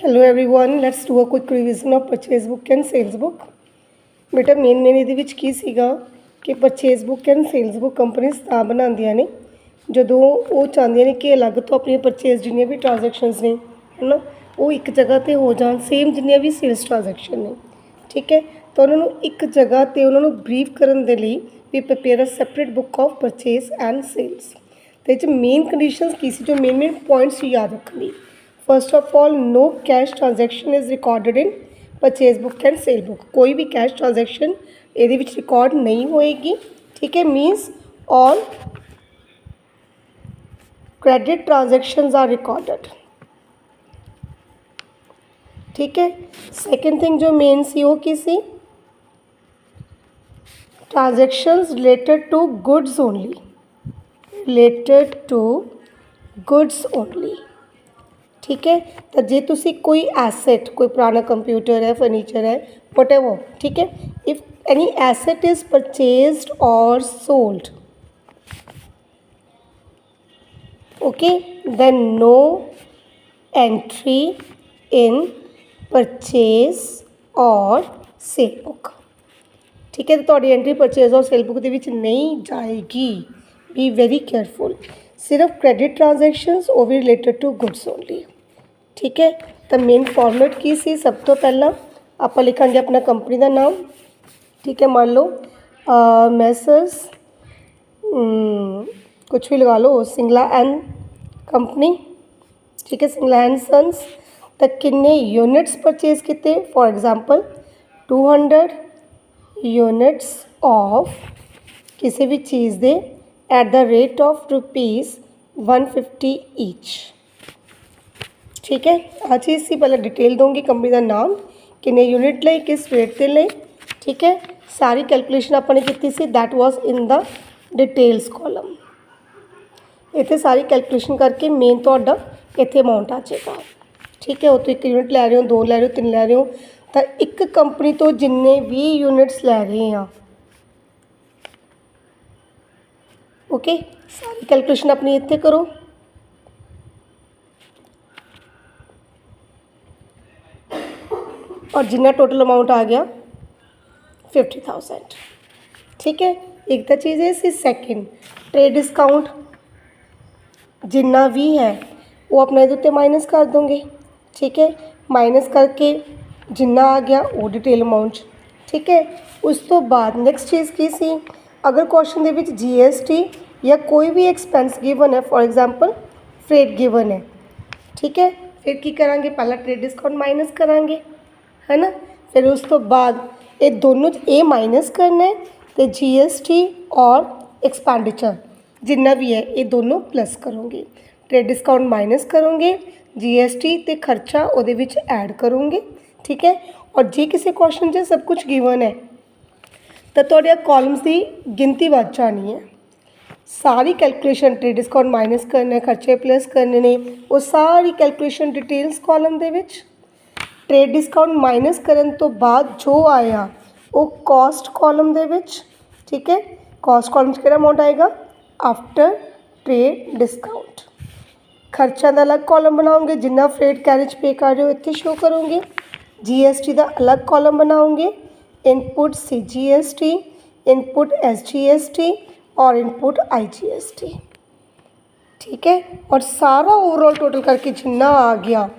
Hello everyone, let's do a quick revision of purchase book and sales book. ਬੇਟਾ main ਇਹਦੇ ਵਿੱਚ ਕੀ ਸੀਗਾ ਕਿ purchase book and sales book companies ਤਾਂ ਬਣਾਉਂਦੀਆਂ ਨੇ ਜਦੋਂ ਉਹ ਚਾਹੁੰਦੀਆਂ ਨੇ ਕਿ ਅਲੱਗ ਤੋਂ ਆਪਣੀਆਂ ਪਰਚੇਜ਼ ਜਿੰਨੀਆਂ ਵੀ ਟ੍ਰਾਂਜੈਕਸ਼ਨਸ ਨੇ ਹੈ ਨਾ ਉਹ ਇੱਕ ਜਗ੍ਹਾ 'ਤੇ ਹੋ ਜਾਣ ਸੇਮ ਜਿੰਨੀਆਂ ਵੀ ਸੇਲਸ ਟ੍ਰਾਂਜੈਕਸ਼ਨ ਨੇ ਠੀਕ ਹੈ ਤਾਂ ਉਹਨਾਂ ਨੂੰ ਇੱਕ ਜਗ੍ਹਾ 'ਤੇ ਉਹਨਾਂ ਨੂੰ ਬਰੀਫ ਕਰਨ ਦੇ ਲਈ we prepare a separate book of purchase and sales. ਅਤੇ ਇਹ 'ਚ ਮੇਨ ਕੰਡੀਸ਼ਨਸ ਕੀ ਸੀ ਜੋ ਮੇਨ ਪੁਆਇੰਟਸ ਯਾਦ ਰੱਖਣ ਲਈ। First of all know cash transaction is recorded in purchase book and cell book. कोई भी कैश ट्रांजैक्शन ये रिकॉर्ड नहीं होएगी ठीक है। Means all credit transactions are recorded ठीक है। सेकंड थिंग जो मेन सी वो की सी transactions related to goods only, related to goods only ठीक है। तो जे तुसी कोई एसेट कोई पुराना कंप्यूटर है फर्नीचर है वटएवर ठीक है, if any asset is purchased और sold okay then no entry in purchase और सेल बुक ठीक है। तो तुहाडी एंट्री परचेज और सेल बुक दे विच नहीं जाएगी, बी वेरी केयरफुल। सिर्फ क्रेडिट ट्रांजैक्शंस वो भी रिलेटेड टू गुड्स ओनली ठीक है। तो मेन फॉर्मेट की सी सब तो पहला आप लिखांगे अपना कंपनी का नाम ठीक है। मान लो मैसर्स कुछ भी लगा लो सिंगला एंड कंपनी ठीक है, सिंगला एंड सन्स। तो किन्ने यूनिट्स परचेज किए फॉर एग्जांपल 200 यूनिट्स ऑफ किसी भी चीज़ दे at the rate of ₹150 each ठीक है। आ चीज़ सी पहले डिटेल दूंगी कंपनी का नाम किन्ने यूनिट ले किस रेट से ले ठीक है। सारी कैलकुलेशन आपने की see that was in the details column. इतने सारी कैलकुलेशन करके मेन तो इतने अमाउंट आ जाएगा ठीक है। वो तो एक यूनिट लै रहे हो, 2 लै रहे हो, 3 लै रहे हो तो एक कंपनी तो जिन्ने भी यूनिट्स लै रहे हैं ओके सारी कैलकुलेशन अपनी इतने करो। और जिन्ना टोटल अमाउंट आ गया 50,000 ठीक है। एक तो चीज़ है सी सैकेंड ट्रेड डिस्काउंट जिन्ना भी है वो अपने उत्ते माइनस कर दोगे ठीक है। माइनस करके जिन्ना आ गया वो डिटेल अमाउंट ठीक है। उस तो बाद नैक्सट चीज़ की सी अगर क्वेश्चन दे विच GST या कोई भी एक्सपेंस गिवन है फॉर एग्जांपल फ्रेट गिवन है ठीक है, फिर की करांगे पहला ट्रेड डिस्काउंट माइनस करांगे है ना। फिर उस तो बाद ये दोनों ए माइनस करना है तो GST और एक्सपेंडिचर जिन्ना भी है ये दोनों प्लस करोगे। ट्रेड डिस्काउंट माइनस करोगे GST तो खर्चा उहदे विच ऐड करोगे ठीक है। और जे किसी क्वेश्चन से सब कुछ गिवन है तो तुहाडे कॉलम्स की गिनती वध जानी है। सारी कैलकुलेशन ट्रेड डिस्काउंट माइनस करना खर्चे प्लस करने ने वो सारी कैलकुलेशन डिटेल्स कॉलम दे विच। ट्रेड डिस्काउंट माइनस करन तो बाद जो आया वो कॉस्ट कॉलम दे विच ठीक है। कॉस्ट कॉलम किहड़ा अमाउंट आएगा आफ्टर ट्रेड डिस्काउंट। खर्चा का अलग कॉलम बनाओगे जिन्ना फ्रेट कैरेज पे कर रहे हो इतने शो करोगे। GST का अलग कॉलम बनाओगे इनपुट CGST इनपुट SGST और इनपुट IGST ठीक है। और सारा ओवरऑल टोटल करके जिन्ना आ गया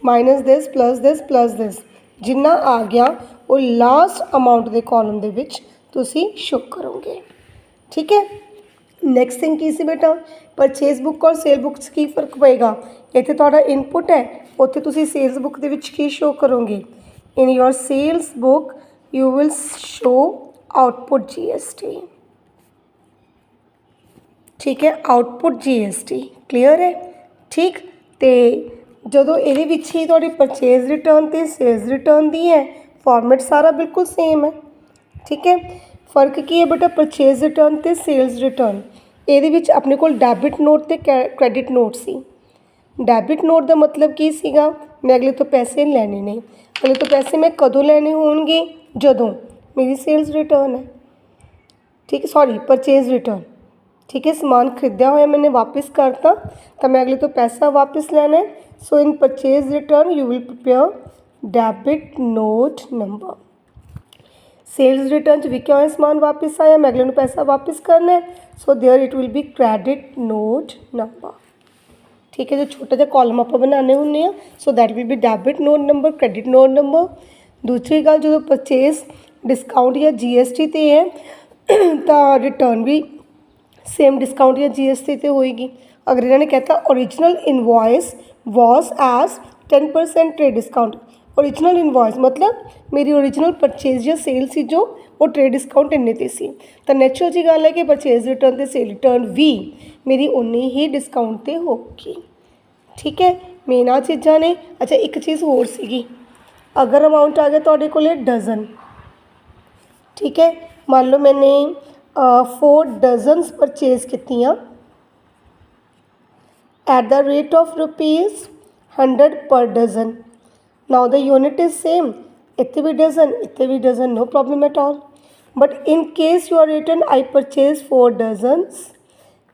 माइनस दिस प्लस दिस जिन्ना आ गया वो लास्ट अमाउंट के कॉलम दे विच तुसी शो करोगे ठीक है। नैक्सट थिंग की सी बेटा परचेज बुक और सेल बुक की फर्क पेगा। इत्थे तुहाडा इनपुट है उत्थे तुसी सेल्स बुक दे विच की शो करोगे। In your sales book you will show output GST ठीक है, आउटपुट GST क्लीयर है ठीक। तो ਜਦੋਂ ਇਹਦੇ ਵਿੱਚ ਹੀ ਤੁਹਾਡੀ परचेज रिटर्न ਤੇ सेल्स रिटर्न ਦੀ है फॉर्मेट सारा बिल्कुल सेम है ठीक है। फर्क की है बेटा परचेज रिटर्न ਤੇ सेल्स रिटर्न ਇਹਦੇ ਵਿੱਚ ਆਪਣੇ ਕੋਲ ਡੈबिट नोट ਤੇ क्रेडिट नोट सी। ਡੈबिट नोट ਦਾ मतलब ਕੀ ਸੀਗਾ मैं अगले तो पैसे ਲੈਣੇ ਨੇ, अगले तो पैसे मैं कदों ਲੈਣੇ ਹੋਣਗੇ ਜਦੋਂ मेरी सेल्स रिटर्न है ठीक है, सॉरी परचेज रिटर्न ठीक है। समान खरीदा हुआ मैंने वापस करता तो मैं अगले तो पैसा वापस लेना है so in purchase return you will prepare debit note number. Sales return च विकिया होया समान वापस आया, मैं अगले नूं पैसा वापस करना है, so there it will be credit note number. ठीक है, जो छोटा जिहा कॉलम आप बनाने होंगे हैं, so that will be debit note number, credit note number. दूसरी गल, जो परचेज डिस्काउंट या GST ते है तो रिटर्न भी सेम डिस्काउंट या GST ते होएगी। अगर इन्होंने कहता original invoice was as 10% trade discount, original invoice मतलब मेरी ओरिजिनल परचेज या सेल सी जो वो ट्रेड डिस्काउंट इन्ने ते सी, तो नैचुरल जी गल है कि परचेज रिटर्न ते सेल रिटर्न भी मेरी उन्नी ही डिस्काउंट ते होगी। ठीक है, मेन आ चीज़ां ने। अच्छा, एक चीज़ होर सीगी, अगर अमाउंट आ गया तुहाडे कोले डजन, ठीक है, मान लो मैंने 4 डजन्स परचेज कीतियां at the rate of ₹100 per dozen. Now the unit is same, इतने भी dozen, no problem at all. But in case you are return I purchase 4 dozens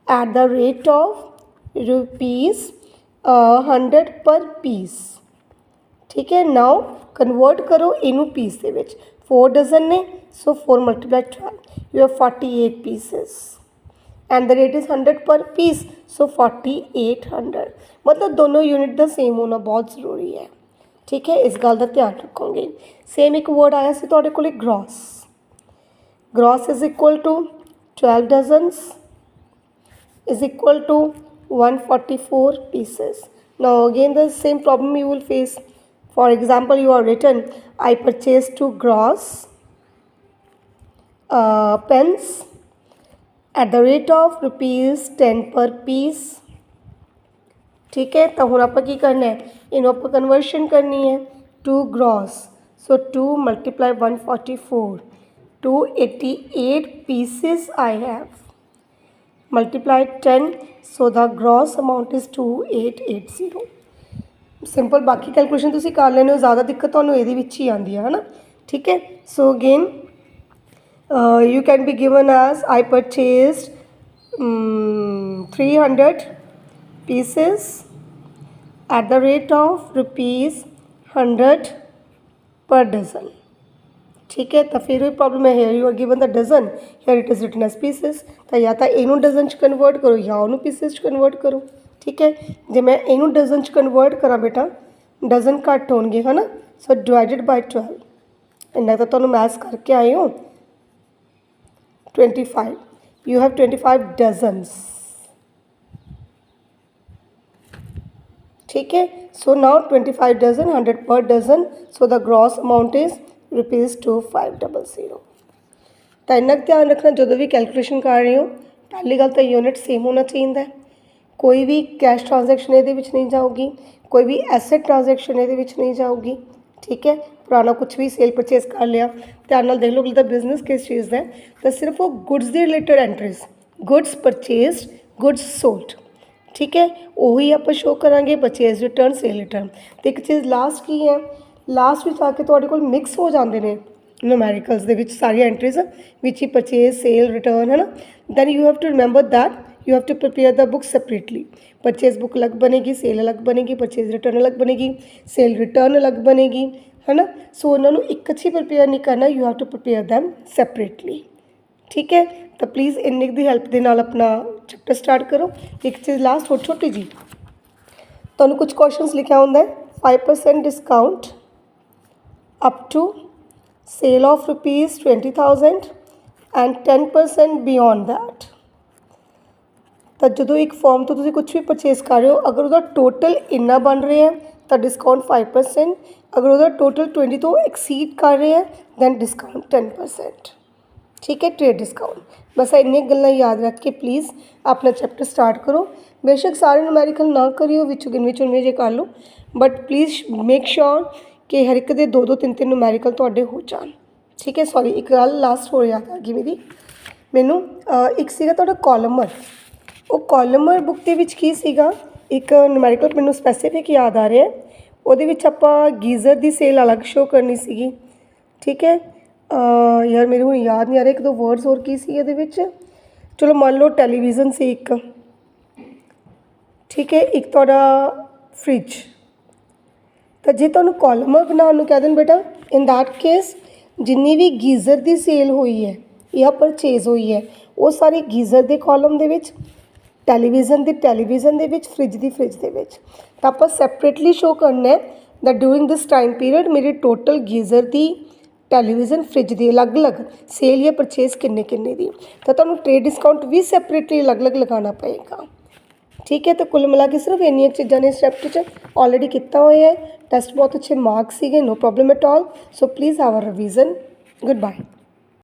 at the rate of ₹100 per piece. ठीक है, now convert करो इनू piece दे विच, 4 dozen ने, सो 4 × 12 you have 48 pieces and the rate is 100 per piece, सो 4800। मतलब दोनों unit का same होना बहुत ज़रूरी है। ठीक है, इस गल का ध्यान रखोगे। सेम एक वर्ड आया से तुहाडे कोले gross, gross is equal to 12 dozens is equal to 144 pieces. Now again the same problem you will face. For example, you are written I purchased 2 gross pens at the rate of ₹10 per piece. ठीक है, तो हुण आपां की करना है, इन्हों आपां कन्वर्शन करनी है, 2 gross, so 2 × 144, 288 pieces I have, multiply 10, so the gross amount is 2880। Simple बाकी कैलकुलेशन तुसीं कर लेने हो, ज़्यादा दिक्कत तुहानूं इहदे विच ही आंदी है ना। ठीक है, so again you can be given as I purchased 300 pieces at the rate of ₹100 per dozen। ठीक है, तो फिर वही प्रॉब्लम है, here you are given the dozen, here it is written as pieces, तो या तो इनू डजन च कन्वर्ट करो या उन्होंने पीसेस च कन्वर्ट करो। ठीक है, जे मैं इनू डजन च कन्वर्ट करा बेटा, डजन घट होंगे है ना, सो डिवाइडेड बाय 12, इन्ना तो तुहानूं मैथ्स करके आए हो, 25, यू हैव 25 डजन्स। ठीक है, so now 25 dozen, 100 per dozen, so the gross amount is ₹2500। तो इन्ना ध्यान रखना जो भी कैलकुलेशन कर रहे हो, पहली गल तो यूनिट सेम होना चाहिए, कोई भी कैश ट्रांजैक्शन ये नहीं जाऊगी, कोई भी एसेट ट्रांजैक्शन ये नहीं जाऊगी। ठीक है, पुराना कुछ भी सेल परचेज कर लिया, ध्यान नाल देख लो कि बिजनेस किस चीज़ का है, तो सिर्फ वो गुड्स के related entries, goods purchase, goods sold. ठीक है, वही आप शो करांगे परचेज रिटर्न, सेल रिटर्न। तो एक चीज़ लास्ट की है, लास्ट में आके तुहाडे कोल मिक्स हो जाते हैं न्यूमेरिकल्स दे विच सारी एंट्रीज विच ही परचेज, सेल, रिटर्न है ना। Then you have to remember that you have to prepare the book separately. Purchase book अलग बनेगी, सेल अलग बनेगी, परचेज रिटर्न अलग बनेगी, सेल रिटर्न अलग बनेगी, है ना। सो उन्होंने एक अच्छी प्रिपेयर नहीं करना, you have to prepare them separately. ठीक है, तो प्लीज़ इन्नी की हैल्प के नाल अपना चैप्टर स्टार्ट करो। एक चीज़ लास्ट हो छोटी जी, तो कुछ क्वेश्चंस लिखा होंगे, 5% discount up to sale of ₹20,000 and 10% beyond that. तो जो एक फॉर्म तो तुम कुछ भी परचेज कर रहे हो, अगर उसका टोटल इन्ना बन रहा है तो डिस्काउंट 5%, अगर उसका टोटल 20 तो एक्सीड कर रहे हैं दैन डिस्काउंट 10%। ठीक है, ट्रेड डिस्काउंट। बस इन्नी गल्लां याद रख के प्लीज़ अपना चैप्टर स्टार्ट करो। बेशक सारे न्यूमेरिकल ना करियो, विच गिनवी चुनवी जे कर लो, बट प्लीज़ मेक श्योर कि हर एक दे 2-2 3-3 न्यूमेरिकल तुहाडे हो जान। ठीक है, सॉरी एक गल लास्ट हो याद आ गई मेरी, मैनू एक सीगा तुहाडा कॉलमर, वो कॉलमर बुक के विच की सीगा एक न्यूमेरिकल मैनू स्पैसीफिक याद आ रहा है, ਉਹਦੇ ਵਿੱਚ ਆਪਾਂ गीज़र की सेल अलग शो करनी सीगी। ठीक है, यार मेरे हूँ याद नहीं आ रहा, एक दो वर्ड्स और की सी ਇਹਦੇ ਵਿੱਚ। चलो मान लो टैलीविज़न से एक, ठीक है, एक तुहाडा फ्रिज, ਤਾਂ ਜੇ ਤੁਹਾਨੂੰ ਕਾਲਮ ਬਣਾਉਣ ਨੂੰ ਕਹਿ ਦੇਣ ਬੇਟਾ, ਇਨ ਦੈਟ ਕੇਸ ਜਿੰਨੀ ਵੀ ਗੀਜ਼ਰ ਦੀ ਸੇਲ ਹੋਈ ਹੈ ਜਾਂ ਪਰਚੇਜ਼ ਹੋਈ ਹੈ ਉਹ ਸਾਰੀ ਗੀਜ਼ਰ ਦੇ ਕਾਲਮ ਦੇ ਵਿੱਚ, ਟੈਲੀਵਿਜ਼ਨ ਦੇ ਵਿੱਚ, ਫ੍ਰਿਜ ਦੇ ਵਿੱਚ। ਤਾਂ ਆਪਾਂ ਸੈਪਰੇਟਲੀ ਸ਼ੋ ਕਰਨਾ ਹੈ that during this time period ਮੇਰੀ ਟੋਟਲ ਗੀਜ਼ਰ ਦੀ, ਟੈਲੀਵਿਜ਼ਨ, ਫ੍ਰਿਜ ਦੀ ਅਲੱਗ-ਅਲੱਗ ਸੇਲ ਜਾਂ ਪਰਚੇਜ਼ ਕਿੰਨੇ ਦੀ। ਤਾਂ ਤੁਹਾਨੂੰ ਟ੍ਰੇਡ ਡਿਸਕਾਊਂਟ ਵੀ ਸੈਪਰੇਟਲੀ ਅਲੱਗ-ਅਲੱਗ ਲਗਾਉਣਾ ਪਏਗਾ। ਠੀਕ ਹੈ, ਤਾਂ ਕੁੱਲ ਮਿਲਾ ਕੇ ਸਿਰਫ ਇੰਨੀਆਂ ਚੀਜ਼ਾਂ ਨੇ ਇਸ ਚੈਪਟਰ 'ਚ ਆਲਰੇਡੀ ਕੀਤਾ ਹੋਇਆ ਹੈ। ਟੈਸਟ ਬਹੁਤ ਅੱਛੇ ਮਾਰਕਸ ਸੀਗੇ, no problem at all. So please have a revision. Good bye.